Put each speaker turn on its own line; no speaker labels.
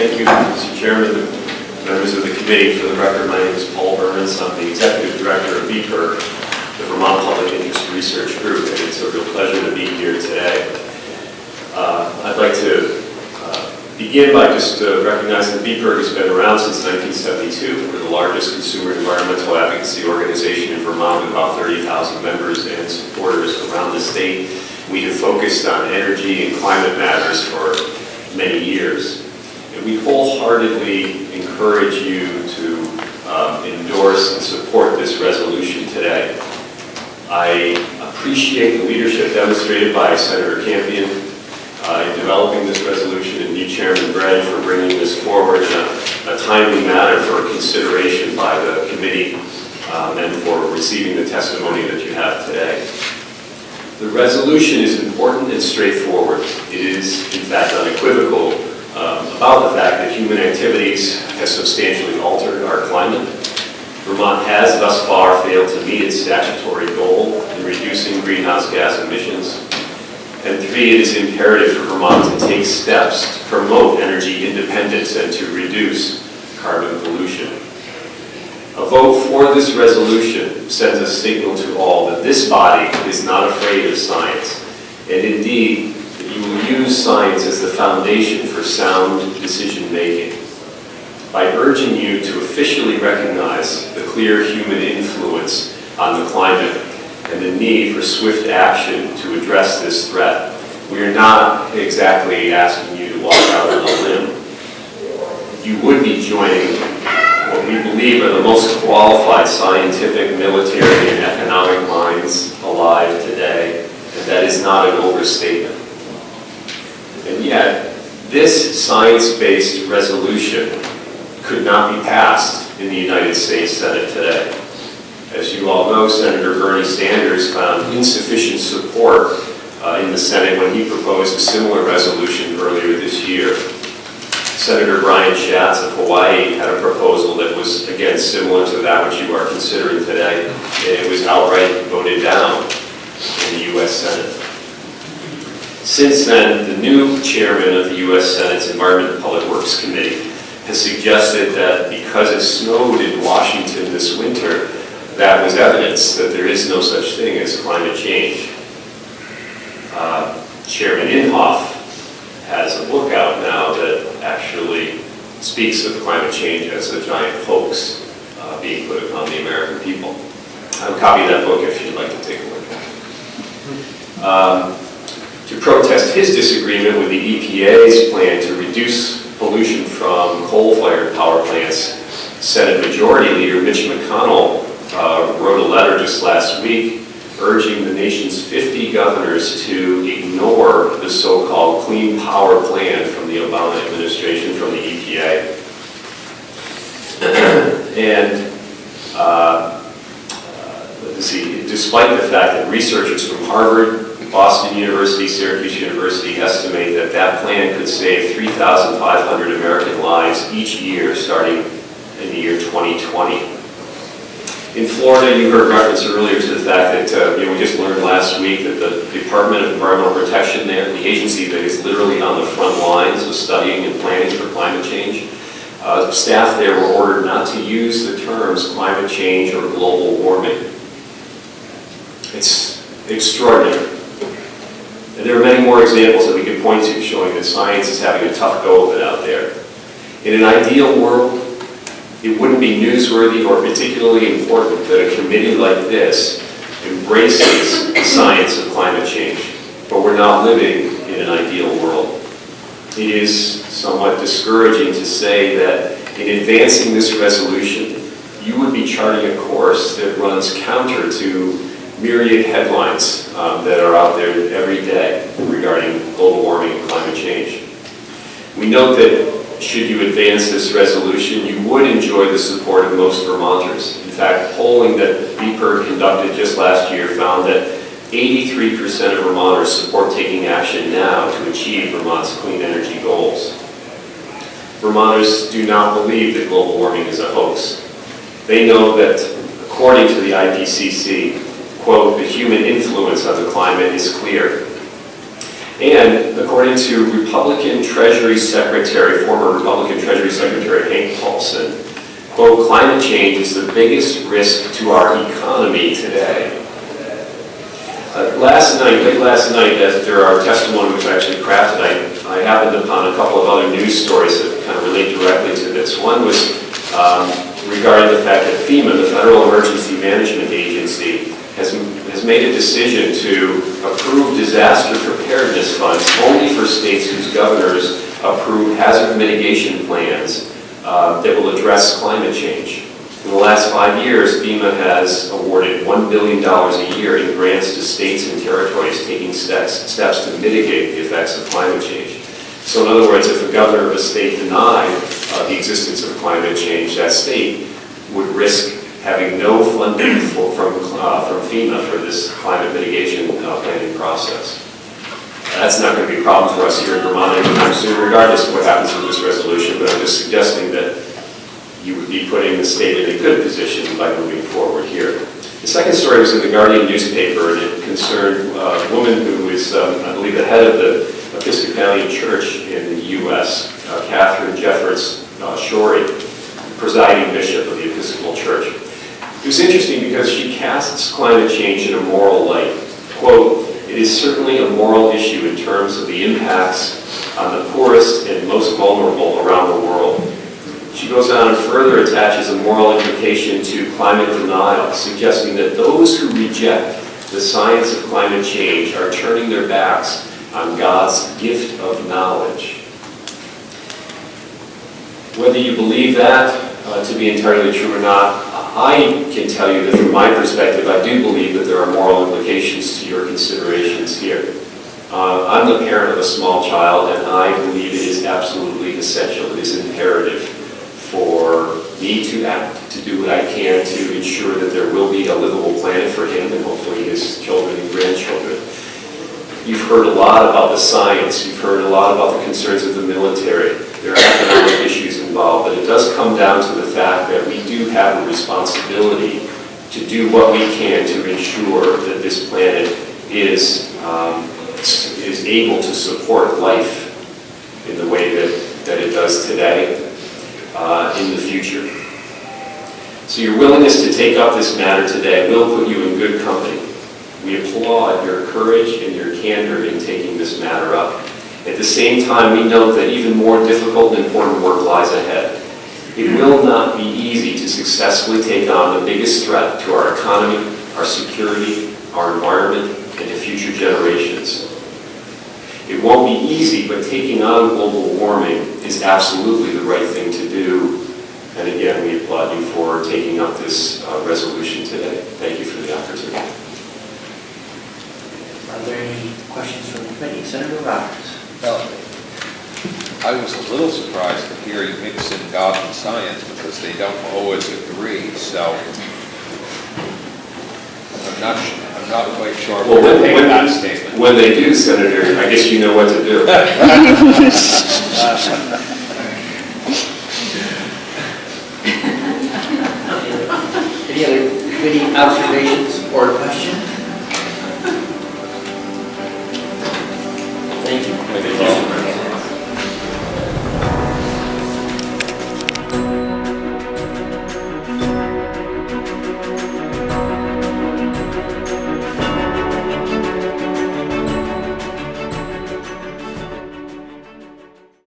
Thank you, Mr. Chairman, members of the committee. For the record, my name is Paul Burns. I'm the Executive Director of VPIRG, the Vermont Public Interest Research Group, and it's a real pleasure to be here today. I'd like to begin by just recognizing that VPIRG has been around since 1972. We're the largest consumer environmental advocacy organization in Vermont with about 30,000 members and supporters around the state. We have focused on energy and climate matters for many years. And we wholeheartedly encourage you to endorse and support this resolution today. I appreciate the leadership demonstrated by Senator Campion in developing this resolution, and you, Chairman Bread, for bringing this forward in a timely manner for consideration by the committee and for receiving the testimony that you have today. The resolution is important and straightforward. It is, in fact, unequivocal about the fact that human activities have substantially altered our climate. Vermont has thus far failed to meet its statutory goal in reducing greenhouse gas emissions. And 3, it is imperative for Vermont to take steps to promote energy independence and to reduce carbon pollution. A vote for this resolution sends a signal to all that this body is not afraid of science, and indeed, that you will use science as the foundation for sound decision making. By urging you to officially recognize the clear human influence on the climate and the need for swift action to address this threat, we are not exactly asking you to walk out on a limb. You would be joining what we believe are the most qualified scientific, military, and economic minds alive today, and that is not an overstatement. And yet, this science-based resolution could not be passed in the United States Senate today. As you all know, Senator Bernie Sanders found insufficient support in the Senate when he proposed a similar resolution earlier this year. Senator Brian Schatz of Hawaii had a proposal that was, again, similar to that which you are considering today, and it was outright voted down in the U.S. Senate. Since then, the new chairman of the U.S. Senate's Environment and Public Works Committee has suggested that because it snowed in Washington this winter, that was evidence that there is no such thing as climate change. Chairman Inhofe has a book out now that actually speaks of climate change as a giant hoax being put upon the American people. I have a copy of that book if you'd like to take a look at it. To protest his disagreement with the EPA's plan to reduce pollution from coal-fired power plants, Senate Majority Leader Mitch McConnell wrote a letter just last week urging the nation's 50 governors to ignore the so-called Clean Power Plan from the Obama administration, from the EPA. And let's see, despite the fact that researchers from Harvard, Boston University, Syracuse University estimate that that plan could save 3,500 American lives each year starting in the year 2020. In Florida, you heard reference earlier to the fact that we just learned last week that the Department of Environmental Protection there, the agency that is literally on the front lines of studying and planning for climate change, staff there were ordered not to use the terms climate change or global warming. It's extraordinary. And there are many more examples that we could point to showing that science is having a tough go of it out there. In an ideal world, it wouldn't be newsworthy or particularly important that a committee like this embraces the science of climate change. But we're not living in an ideal world. It is somewhat discouraging to say that in advancing this resolution, you would be charting a course that runs counter to myriad headlines that are out there every day regarding global warming and climate change. We note that should you advance this resolution, you would enjoy the support of most Vermonters. In fact, polling that VPIRG conducted just last year found that 83% of Vermonters support taking action now to achieve Vermont's clean energy goals. Vermonters do not believe that global warming is a hoax. They know that, according to the IPCC, quote, the human influence on the climate is clear. And according to Republican Treasury Secretary, former Republican Treasury Secretary Hank Paulson, quote, climate change is the biggest risk to our economy today. Late last night, after our testimony was actually crafted, I happened upon a couple of other news stories that kind of relate directly to this. One was regarding the fact that FEMA, the Federal Emergency Management Agency, has made a decision to approve disaster preparedness funds only for states whose governors approve hazard mitigation plans that will address climate change. In the last 5 years, FEMA has awarded $1 billion a year in grants to states and territories taking steps to mitigate the effects of climate change. So in other words, if a governor of a state denied the existence of climate change, that state would risk having no funding from FEMA for this climate mitigation planning process. That's not going to be a problem for us here in Vermont anytime soon, regardless of what happens with this resolution, but I'm just suggesting that you would be putting the state in a good position by moving forward here. The second story was in the Guardian newspaper, and it concerned a woman who is, I believe, the head of the Episcopalian Church in the U.S., Catherine Jeffords Shorey, presiding bishop of the Episcopal Church. It was interesting because she casts climate change in a moral light. Quote, it is certainly a moral issue in terms of the impacts on the poorest and most vulnerable around the world. She goes on and further attaches a moral implication to climate denial, suggesting that those who reject the science of climate change are turning their backs on God's gift of knowledge. Whether you believe that to be entirely true or not, I can tell you that from my perspective, I do believe that there are moral implications to your considerations here. I'm the parent of a small child, and I believe it is absolutely essential, it is imperative for me to act, to do what I can to ensure that there will be a livable planet for him and hopefully his children and grandchildren. You've heard a lot about the science, you've heard a lot about the concerns of the military. There are economic issues involved, but it does come down to the fact that we do have a responsibility to do what we can to ensure that this planet is able to support life in the way that it does today, in the future. So your willingness to take up this matter today will put you in good company. We applaud your courage and your candor in taking this matter up. At the same time, we note that even more difficult and important work lies ahead. It will not be easy to successfully take on the biggest threat to our economy, our security, our environment, and to future generations. It won't be easy, but taking on global warming is absolutely the right thing to do. And again, we applaud you for taking up this resolution today. Thank you for the opportunity.
Are there any questions from the committee? Senator Roberts.
Well, I was a little surprised to hear you mix in God and science because they don't always agree. So I'm not quite sure.
Well, when they do, Senator, I guess you know what to do.
Any other committee observations or questions?